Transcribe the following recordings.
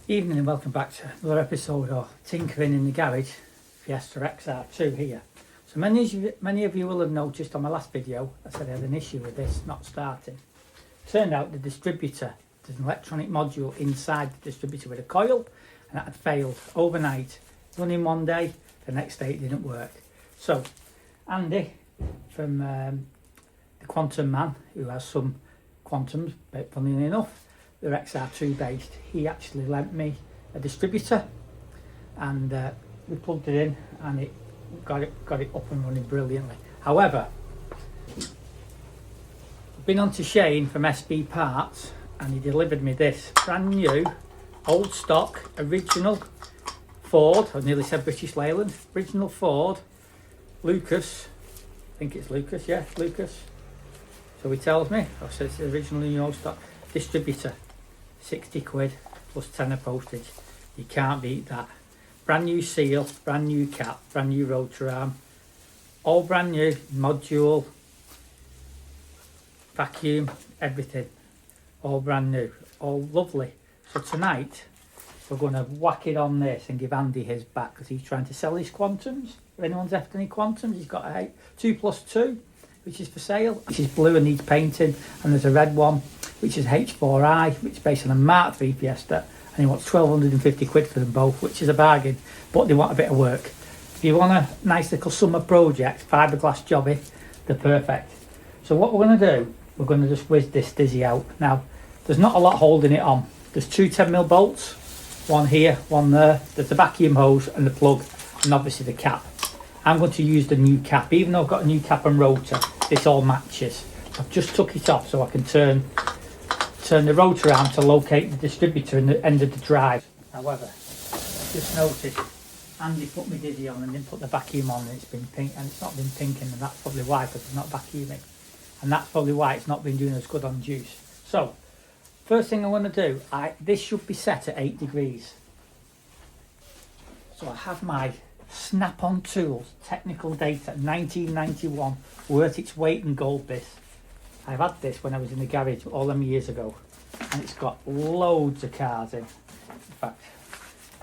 Evening and welcome back to another episode of Tinkering in the Garage, Fiesta XR2 here. So many of you will have noticed on my last video I said I had an issue with this not starting. Turned out the distributor, there's an electronic module inside the distributor with a coil, and that had failed overnight. Running one day, the next day it didn't work. So Andy from the Quantum Man, who has some Quantums, but funnily enough they're XR2 based, he actually lent me a distributor, and we plugged it in and it got it up and running brilliantly. However, I've been on to Shane from SB Parts and he delivered me this brand new old stock original Ford, I nearly said British Leyland, original Ford Lucas, I think it's Lucas, yeah, Lucas, so he tells me, I said it's originally old stock distributor, 60 quid plus tenner postage. You can't beat that. Brand new seal, brand new cap, brand new rotor arm, all brand new, module, vacuum, everything, all brand new, all lovely. So tonight we're going to whack it on this and give Andy his back because he's trying to sell his Quantums. If anyone's after any Quantums, he's got a 2+2 which is for sale, which is blue and needs painting, and there's a red one which is H4i, which is based on a Mark III Fiesta, and he wants 1,250 quid for them both, which is a bargain, but they want a bit of work. If you want a nice little summer project, fiberglass jobby, they're perfect. So what we're going to do, we're going to just whiz this dizzy out. Now, there's not a lot holding it on. There's two 10mm bolts, one here, one there. There's the vacuum hose and the plug, and obviously the cap. I'm going to use the new cap. Even though I've got a new cap and rotor, this all matches. I've just took it off so I can turn the rotor arm to locate the distributor in the end of the drive. However, I've just noticed Andy put my dizzy on and then put the vacuum on, and it's been pink, and it's not been pinking, and that's probably why, because it's not vacuuming, and that's probably why it's not been doing as good on juice. So first thing I want to do, this should be set at 8 degrees. So I have my Snap-on Tools technical data 1991, worth its weight in gold this. I've had this when I was in the garage all them years ago, and it's got loads of cars in. In fact,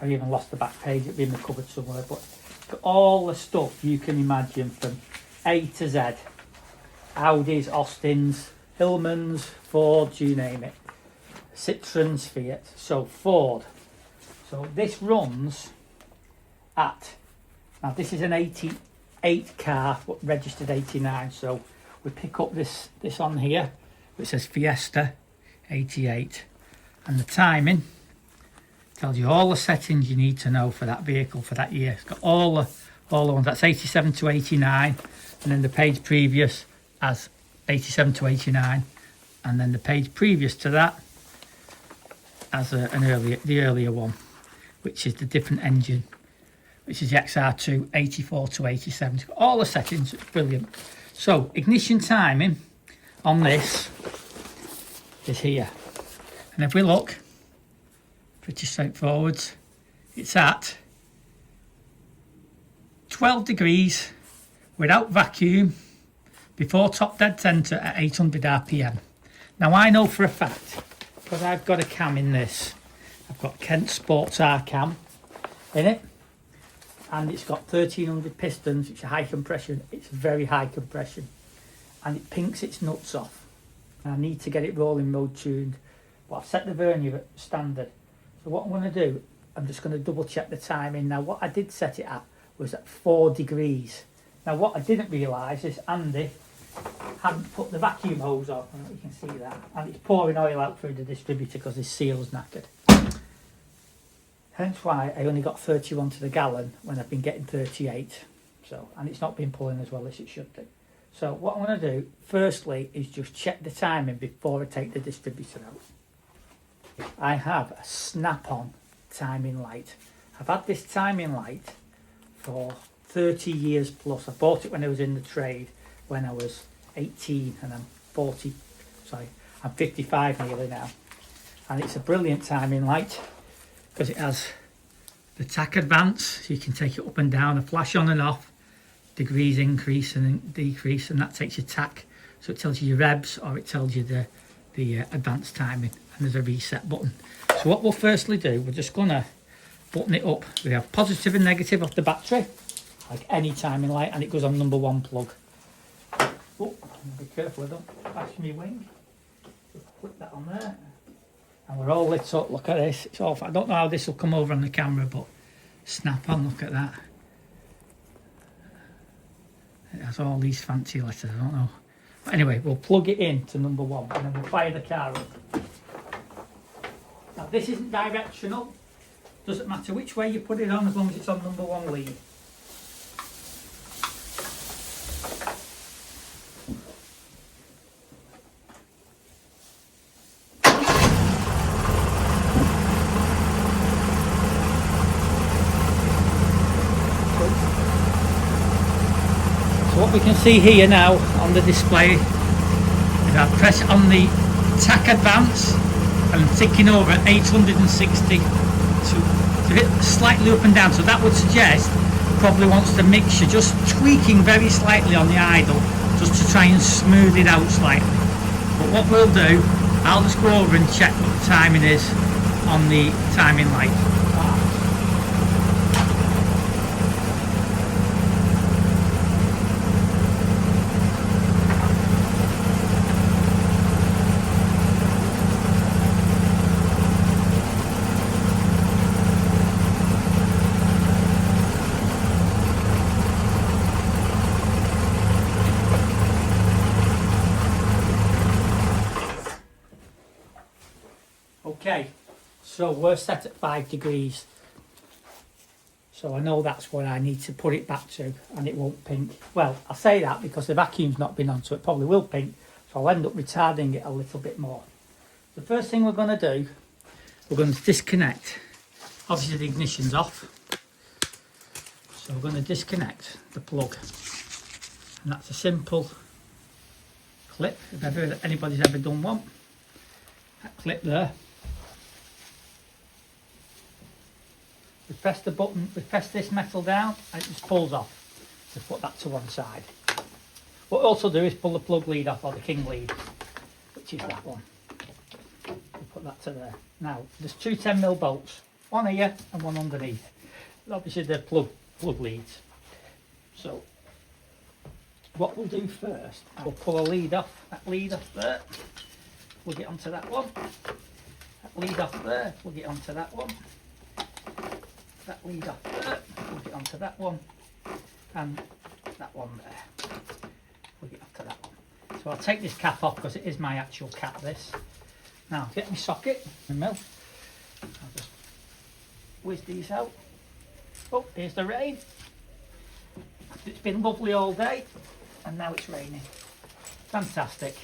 I even lost the back page, it'd be in the cupboard somewhere, but it's got all the stuff you can imagine from A to Z. Audis, Austins, Hillmans, Fords, you name it. Citroens, Fiat. So Ford. So this runs at, now this is an 88 car, but registered 89, so we pick up this on here, which says Fiesta 88, and the timing tells you all the settings you need to know for that vehicle for that year. It's got all the ones. That's 87 to 89, and then the page previous as 87 to 89, and then the page previous to that as the earlier one, which is the different engine, which is the XR2 84 to 87. It's got all the settings. It's brilliant. So ignition timing on this is here, and if we look, pretty straightforward, it's at 12 degrees without vacuum before top dead center at 800 RPM. Now I know for a fact, because I've got a cam in this, I've got Kent Sports R cam in it, and it's got 1300 pistons, it's a high compression, it's very high compression, and it pinks its nuts off. And I need to get it rolling mode tuned, but I've set the vernier at standard. So what I'm going to do, I'm just going to double check the timing. Now what I did set it at was at 4 degrees. Now what I didn't realise is Andy hadn't put the vacuum hose on, and you can see that, and it's pouring oil out through the distributor because his seal's knackered. Hence why I only got 31 to the gallon when I've been getting 38. So, and it's not been pulling as well as it should do. So what I'm going to do, firstly, is just check the timing before I take the distributor out. I have a Snap-on timing light. I've had this timing light for 30 years plus. I bought it when I was in the trade when I was 18, and I'm 55 nearly now. And it's a brilliant timing light, because it has the tack advance, so you can take it up and down, a flash on and off, degrees increase and decrease, and that takes your tack, so it tells you your revs, or it tells you the advanced timing, and there's a reset button. So So what we'll firstly do, we're just gonna button it up. We have positive and negative off the battery, like any timing light, and it goes on number 1 plug. Oh, be careful I don't bash me wing. Just put that on there. And we're all lit up, look at this. It's off. I don't know how this will come over on the camera, but snap on, look at that. It has all these fancy letters, I don't know. But anyway, we'll plug it in to number 1 and then we'll fire the car up. Now this isn't directional. Doesn't matter which way you put it on as long as it's on number 1 lead. So what we can see here now on the display is I press on the tack advance and I'm ticking over at 860 to hit slightly up and down, so that would suggest probably wants the mixture just tweaking very slightly on the idle just to try and smooth it out slightly. But what we'll do, I'll just go over and check what the timing is on the timing light. Okay, so we're set at 5 degrees. So I know that's where I need to put it back to, and it won't pink. Well, I say that because the vacuum's not been on, so it probably will pink. So I'll end up retarding it a little bit more. The first thing we're going to do, we're going to disconnect. Obviously the ignition's off. So we're going to disconnect the plug. And that's a simple clip, if anybody's ever done one. That clip there. We press the button, we press this metal down and it just pulls off. So put that to one side. What we also do is pull the plug lead off, or the king lead, which is that one. We'll put that to there. Now, there's 2 10mm bolts, one here and one underneath. Obviously they're plug leads. So what we'll do first, we'll pull a lead off, that lead off there, plug it onto that one. That lead off there, plug it onto that one. That lead off there, plug it onto that one, and that one there, plug it onto that one. So I'll take this cap off because it is my actual cap, this. Now get my socket, I'll just whiz these out. Oh, here's the rain. It's been lovely all day and now it's raining. Fantastic.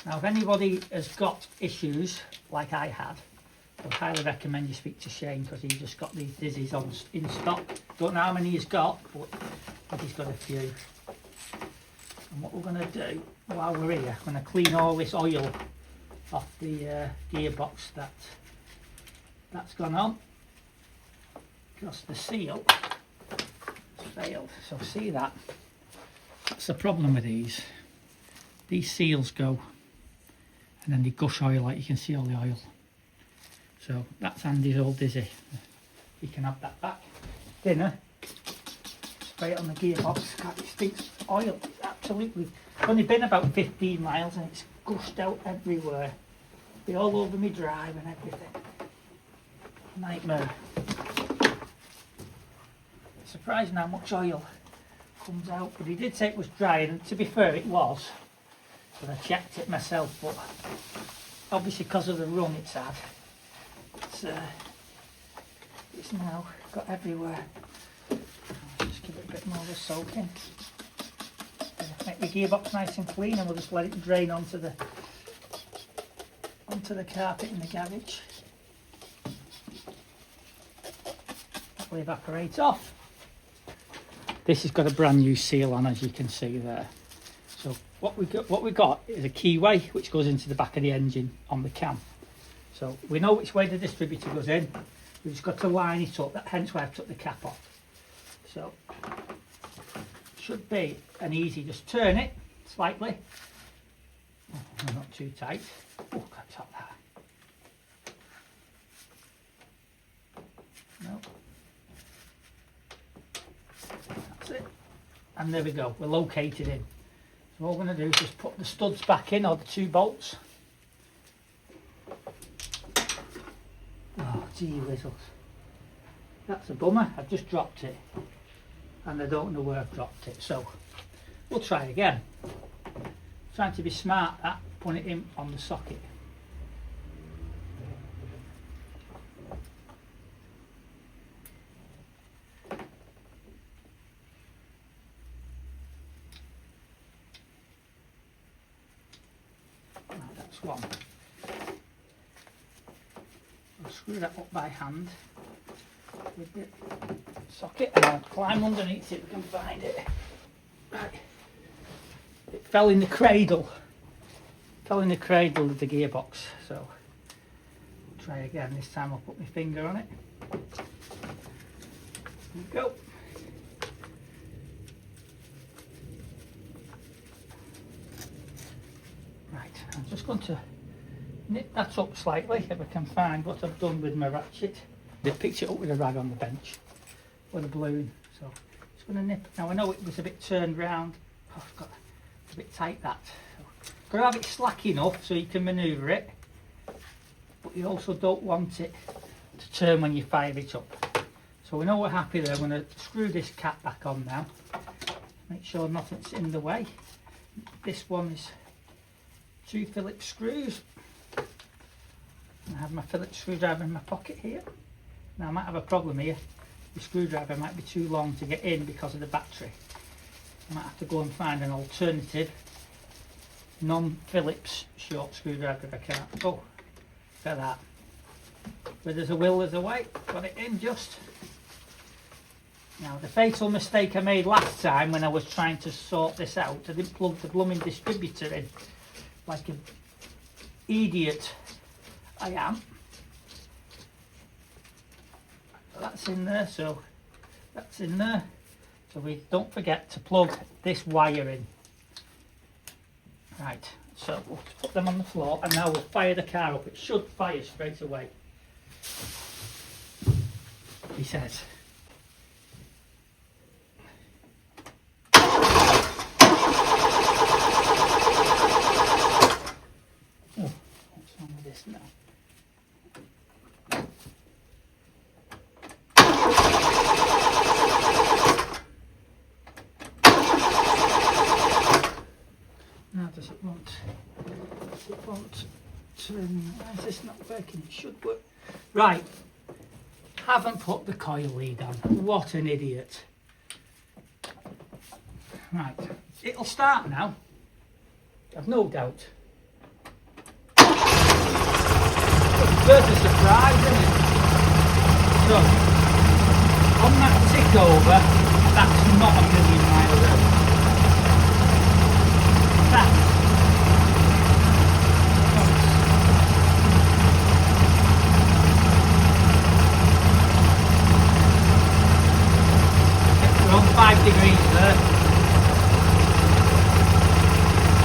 Now if anybody has got issues like I had, I would highly recommend you speak to Shane because he just got these dizzies in stock. Don't know how many he's got, but he's got a few. And what we're going to do while we're here, we're going to clean all this oil off the gearbox that's gone on, because the seal has failed. So see that? That's the problem with these. These seals go and then they gush oil, like you can see all the oil. So that's Andy's old dizzy. You can have that back. Dinner. Spray it on the gearbox. God, it stinks oil. It's absolutely. It's only been about 15 miles and it's gushed out everywhere. Be all over me drive and everything. Nightmare. Surprising how much oil comes out. But he did say it was dry, and to be fair, it was. But I checked it myself. But obviously, because of the run it's had. It's now got everywhere. I'll just give it a bit more of a soaking. Make the gearbox nice and clean, and we'll just let it drain onto the carpet in the garage. That will evaporate off. This has got a brand new seal on, as you can see there. So what we got is a keyway which goes into the back of the engine on the cam. So we know which way the distributor goes in. We've just got to line it up. Hence why I've took the cap off. So should be an easy. Just turn it slightly. Oh, not too tight. Oh, God. And there we go, we're located in. So all we're going to do is just put the studs back in, or the 2 bolts. Oh, gee whizzles. That's a bummer, I've just dropped it. And I don't know where I've dropped it, so we'll try again. Trying to be smart at putting it in on the socket. That's one. I'll screw that up by hand with the socket and I'll climb underneath it if we can find it. Right. It fell in the cradle. Fell in the cradle of the gearbox, so I'll try again. This time I'll put my finger on it. There we go. Right, I'm just going to nip that up slightly if I can find what I've done with my ratchet. They picked it up with a rag on the bench with a balloon, so just going to nip. Now I know it was a bit turned round. Oh, I've got a bit tight that. So, got to have it slack enough so you can manoeuvre it, but you also don't want it to turn when you fire it up. So we know we're happy there. I'm going to screw this cap back on now. Make sure nothing's in the way. This one is 2 Phillips screws. I have my Phillips screwdriver in my pocket here. Now I might have a problem here. The screwdriver might be too long to get in because of the battery. I might have to go and find an alternative non-Phillips short screwdriver if I can't. Oh, look at that. Where there's a will, there's a way. Got it in just. Now the fatal mistake I made last time when I was trying to sort this out, I didn't plug the blooming distributor in like an idiot I am. That's in there, so that's in there. So we don't forget to plug this wire in. Right, so we'll put them on the floor and now we'll fire the car up. It should fire straight away, he says. Oh, what's wrong with this now? Now does it want turn? Why is this not working? It should work. Right, haven't put the coil lead on. What an idiot. Right, it'll start now, I've no doubt. First a surprise, isn't it? So, on that tick over, that's not a million miles out. That's we're on 5 degrees there.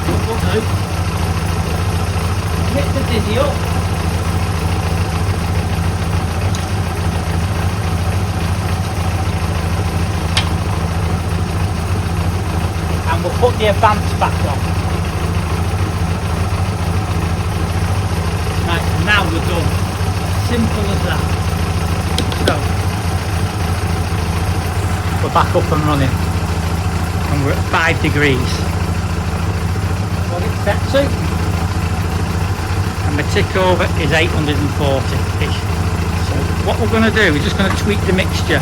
What we'll do, hit the dizzy up. And we'll put the advance back on. Right, now we're done. Simple as that. So, we're back up and running. And we're at 5 degrees. What it's set to. And the tick over is 840-ish. So what we're going to do, we're just going to tweak the mixture.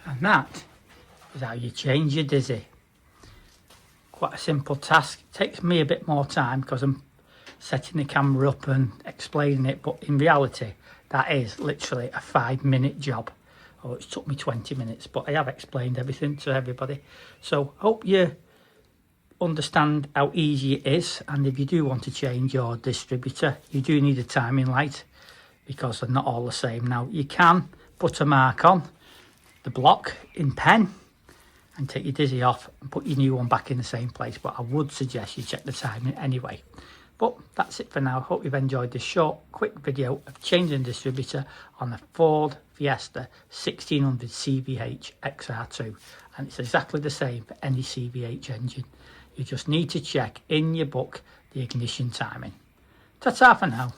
And that is how you change your dizzy. Quite a simple task. It takes me a bit more time because I'm setting the camera up and explaining it, but in reality that is literally a 5-minute job. Oh, it took me 20 minutes, but I have explained everything to everybody. So hope you understand how easy it is, and if you do want to change your distributor, you do need a timing light because they're not all the same. Now you can put a mark on the block in pen and take your dizzy off and put your new one back in the same place, but I would suggest you check the timing anyway. But that's it for now. Hope you've enjoyed this short quick video of changing distributor on the Ford Fiesta 1600 CVH XR2, and it's exactly the same for any CVH engine. You just need to check in your book the ignition timing. Ta-ta for now.